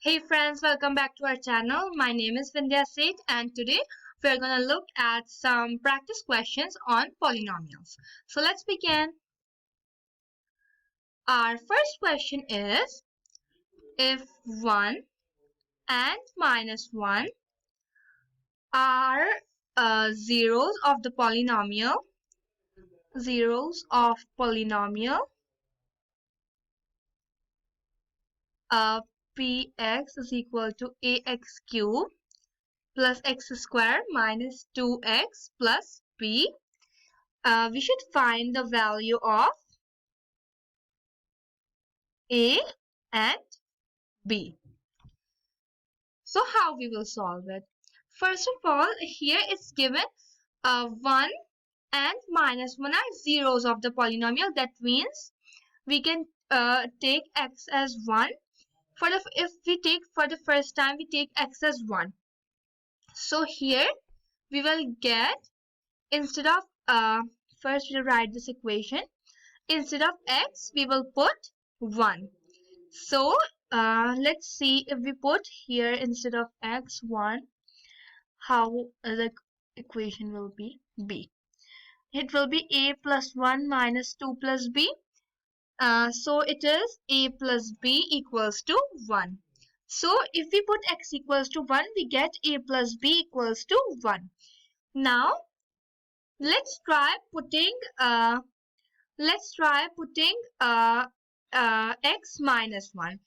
Hey friends, welcome back to our channel. My name is VINDHYA and today we're going to look at some practice questions on polynomials. So let's begin. Our first question is, if 1 and minus 1 are zeros of the polynomial, px is equal to ax cubed plus x square minus 2x plus b, we should find the value of a and b. So how we will solve it? First of all, here it's given 1 and minus 1 are zeros of the polynomial. That means we can take x as 1. If we take for the first time, we take x as 1. So here we will get, instead of first we will write this equation. Instead of x, we will put 1. So let's see, if we put here instead of x 1, how the equation will be b. It will be a plus 1 minus 2 plus b. So it is a plus b equals to 1. So if we put x equals to 1, we get a plus b equals to 1. Now let's try putting x minus 1.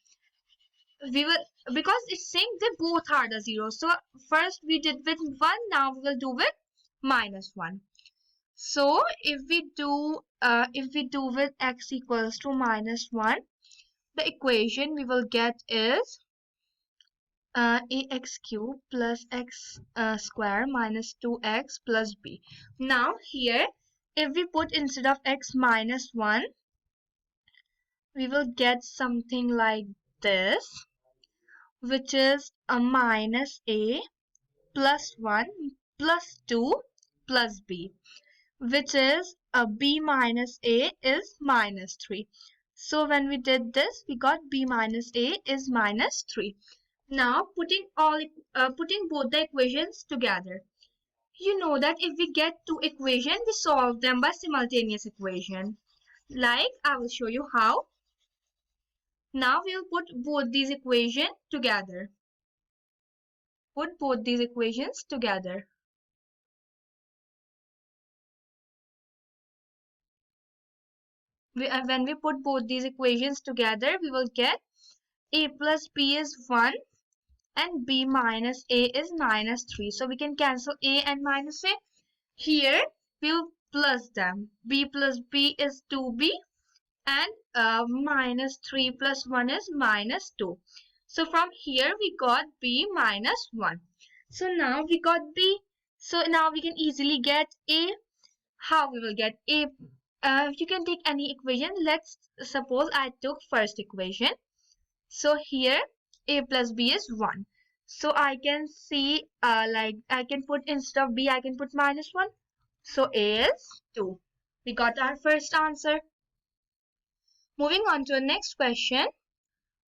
We will, because it's saying they both are the zeros. So first we did with 1, now we will do with minus 1. So if we do with x equals to minus 1, the equation we will get is ax cubed plus x square minus 2x plus b. Now here, if we put instead of x minus 1, we will get something like this, which is a minus a plus 1 plus 2 plus b, which is a b minus a is minus 3. So when we did this, we got b minus a is minus 3. Now putting both the equations together, you know that if we get two equations, we solve them by simultaneous equation. Like, I will show you how. Now we will put both these equations together. Put both these equations together. When we put both these equations together, we will get a plus b is 1 and b minus a is minus 3. So we can cancel a and minus a. Here we will plus them. B plus b is 2b and minus 3 plus 1 is minus 2. So from here we got b minus 1. So now we got b. So now we can easily get a. How we will get a? You can take any equation. Let's suppose I took first equation. So here a plus b is 1. So I can see like I can put instead of b, I can put minus 1. So a is 2. We got our first answer. Moving on to the next question.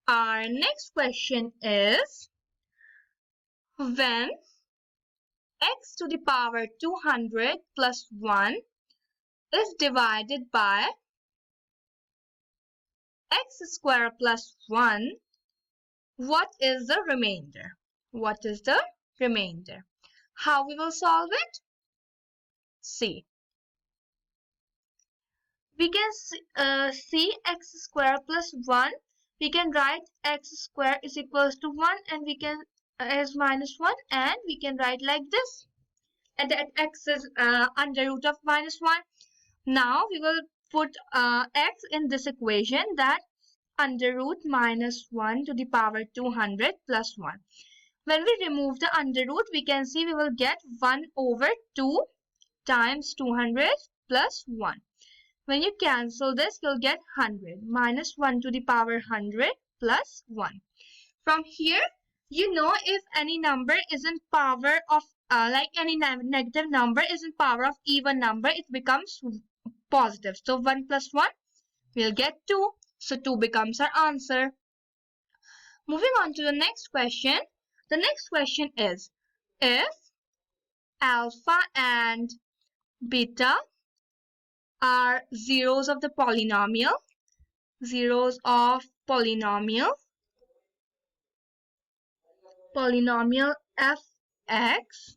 Our next question is, when x to the power 200 plus 1 is divided by x square plus 1, what is the remainder? What is the remainder? How we will solve it? See. We can see x square plus 1. We can write x square is equals to 1 and we can as minus 1, and we can write like this. And that x is under root of minus 1. Now we will put x in this equation, that under root minus 1 to the power 200 plus 1. When we remove the under root, we can see we will get 1 over 2 times 200 plus 1. When you cancel this, you'll get 100 minus 1 to the power 100 plus 1. From here, you know, if any number is in power of like any negative number is in power of even number, it becomes positive. So 1 plus 1, we'll get 2. So 2 becomes our answer. Moving on to the next question. The next question is, if alpha and beta are zeros of the polynomial, polynomial fx,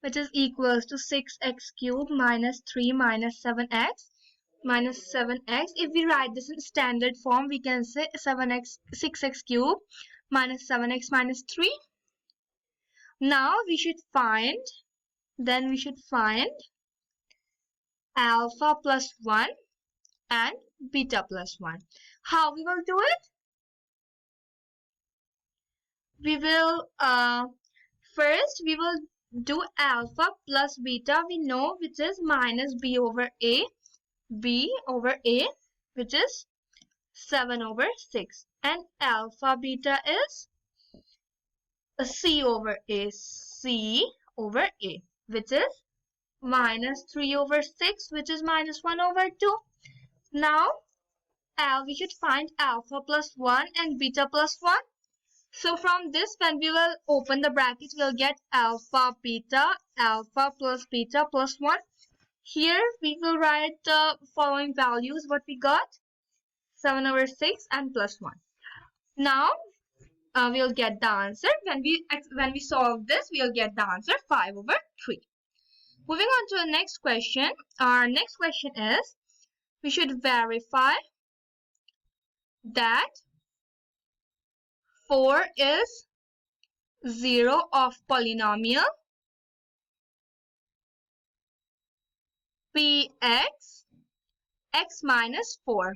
which is equals to 6x cubed minus 3 minus 7x minus 7x. If we write this in standard form, we can say 6x cubed minus 7x minus 3. Now we should find alpha plus 1 and beta plus 1. How we will do it? We will first we will do alpha plus beta, we know, which is minus b over a, which is 7 over 6, and alpha beta is c over a, which is minus 3 over 6, which is minus 1 over 2. Now we should find alpha plus 1 and beta plus 1. So from this, when we will open the brackets, we'll get alpha plus beta plus 1. Here we will write the following values what we got: 7 over 6 and plus 1. Now we'll get the answer. When we solve this, we'll get the answer 5 over 3. Moving on to the next question. Our next question is, we should verify that 4 is 0 of polynomial px x minus 4.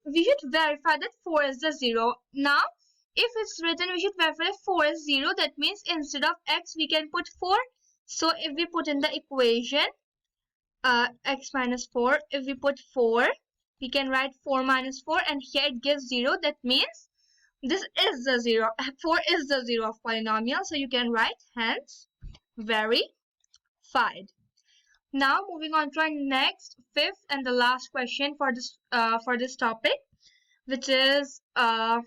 We should verify that 4 is the 0. Now, if it's written, we should verify that 4 is 0. That means instead of x, we can put 4. So if we put in the equation x minus 4, if we put 4, we can write 4 minus 4, and here it gives 0. That means this is the 0. 4 is the 0 of polynomial. So you can write hence verified. Now moving on to our next, fifth and the last question for this topic, which is the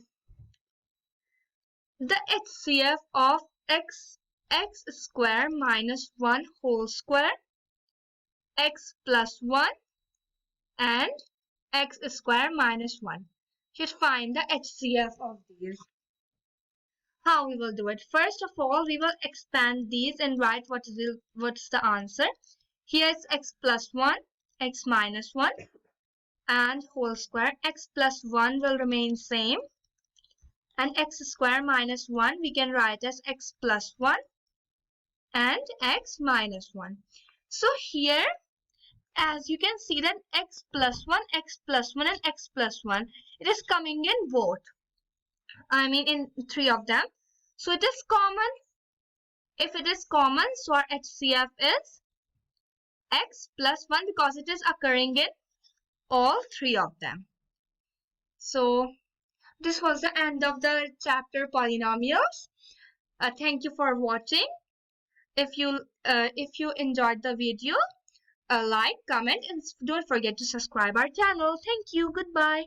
HCF of x square minus 1 whole square, x plus 1, and x square minus 1. Should find the HCF of these. How we will do it? First of all, we will expand these and write what's the answer. Here is x plus 1, x minus 1, and whole square. X plus 1 will remain same, and x square minus 1 we can write as x plus 1 and x minus 1. So here, as you can see that x plus 1, and x plus 1, it is coming in both. I mean in 3 of them. So it is common. If it is common, so our HCF is x plus 1 because it is occurring in all 3 of them. So this was the end of the chapter Polynomials. Thank you for watching. If you enjoyed the video, like, comment, and don't forget to subscribe our channel. Thank you. Goodbye.